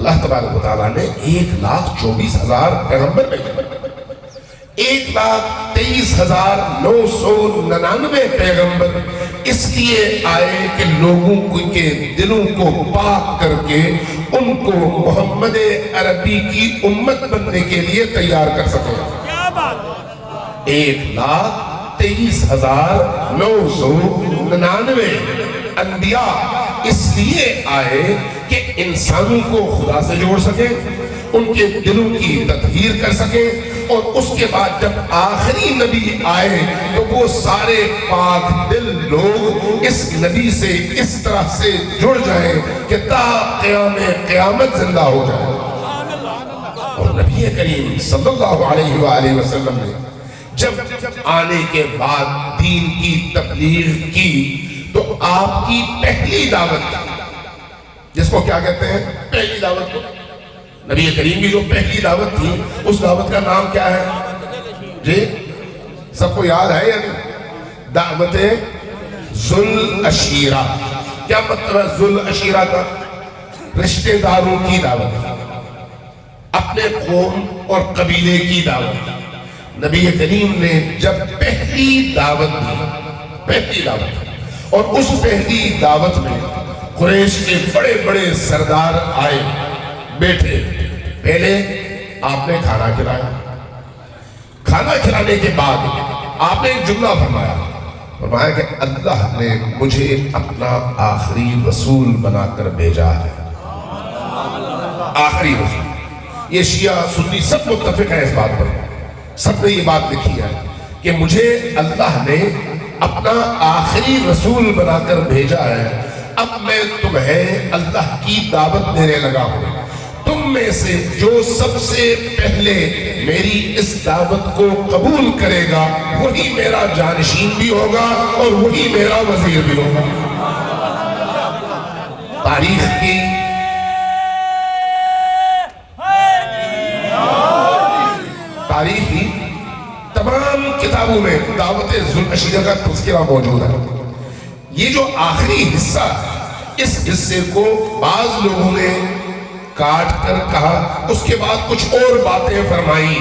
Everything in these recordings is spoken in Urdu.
اللہ تبارک و تعالیٰ نے 1,24,000 پیغمبر بھیجے، 1,23,999 پیغمبر اس لیے آئے کہ لوگوں کے دلوں کو پاک کر کے ان کو محمد عربی کی امت بننے کے لیے تیار کر سکے۔ 1,23,999 انبیاء اس لیے آئے کہ انسانوں کو خدا سے جوڑ سکے، ان کے دلوں کی تطہیر کر سکے، اور اس کے بعد جب آخری نبی آئے تو وہ سارے پاک دل لوگ اس نبی سے اس طرح سے جڑ جائیں کہ تا قیام قیامت زندہ ہو جائے۔ اور نبی کریم صلی اللہ علیہ وآلہ وسلم نے جب آنے کے بعد دین کی تبلیغ کی تو آپ کی پہلی دعوت، جس کو کیا کہتے ہیں پہلی دعوت کو، نبی کریم کی جو پہلی دعوت تھی اس دعوت کا نام کیا ہے جی؟ سب کو یاد ہے یا نہیں؟ دعوت ذو العشیرہ۔ کیا مطلب ہے ذو العشیرہ کا؟ رشتہ داروں کی دعوت، اپنے قوم اور قبیلے کی دعوت۔ نبی کریم نے جب پہلی دعوت دی، پہلی دعوت، اور اس پہلی دعوت میں قریش کے بڑے بڑے سردار آئے بیٹھے، پہلے آپ نے کھانا کھلایا، کھانا کھلانے کے بعد آپ نے ایک جملہ فرمایا کہ اللہ نے مجھے اپنا آخری رسول بنا کر بھیجا ہے۔ آخری رسول، یہ شیعہ سنی سب متفق ہیں اس بات پر، سب نے یہ بات لکھی ہے کہ مجھے اللہ نے اپنا آخری رسول بنا کر بھیجا ہے، اب میں تمہیں اللہ کی دعوت دینے لگا ہوں۔ تم میں سے جو سب سے پہلے میری اس دعوت کو قبول کرے گا وہی میرا جانشین بھی ہوگا اور وہی میرا وزیر بھی ہوگا۔ تاریخی تمام کتابوں میں دعوت ذو العشیرہ کا تذکرہ موجود ہے۔ یہ جو آخری حصہ، اس حصے کو بعض لوگوں نے کاٹ کر کہا، اس کے بعد کچھ اور باتیں فرمائی،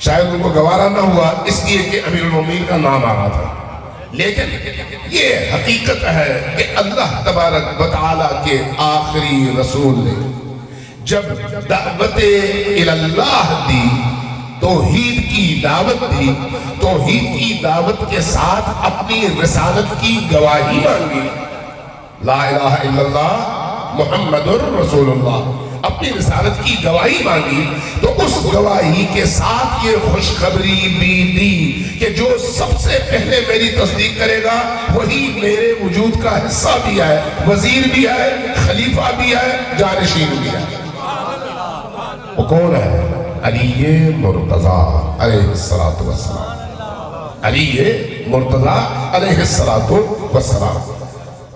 شاید ان کو گوارا نہ ہوا اس لیے کہ امیر المومنین کا نام آ رہا تھا، لیکن یہ حقیقت ہے کہ اللہ تبارک و تعالیٰ کے آخری رسول نے جب دعوت اللہ دی، توحید کی دعوت دی، توحید کی دعوت کے ساتھ اپنی رسالت کی گواہی مانگی، لا الہ الا اللہ محمد الرسول اللہ، اپنی رسالت کی گواہی مانگی، تو اس گواہی کے ساتھ یہ خوشخبری بھی دی کہ جو سب سے پہلے میری تصدیق کرے گا وہی میرے وجود کا حصہ بھی ہے، وزیر بھی ہے، خلیفہ بھی ہے، جانشین بھی ہے۔ وہ کون ہے؟ علی مرتضیٰ علیہ السلام، علی مرتضیٰ علیہ السلام۔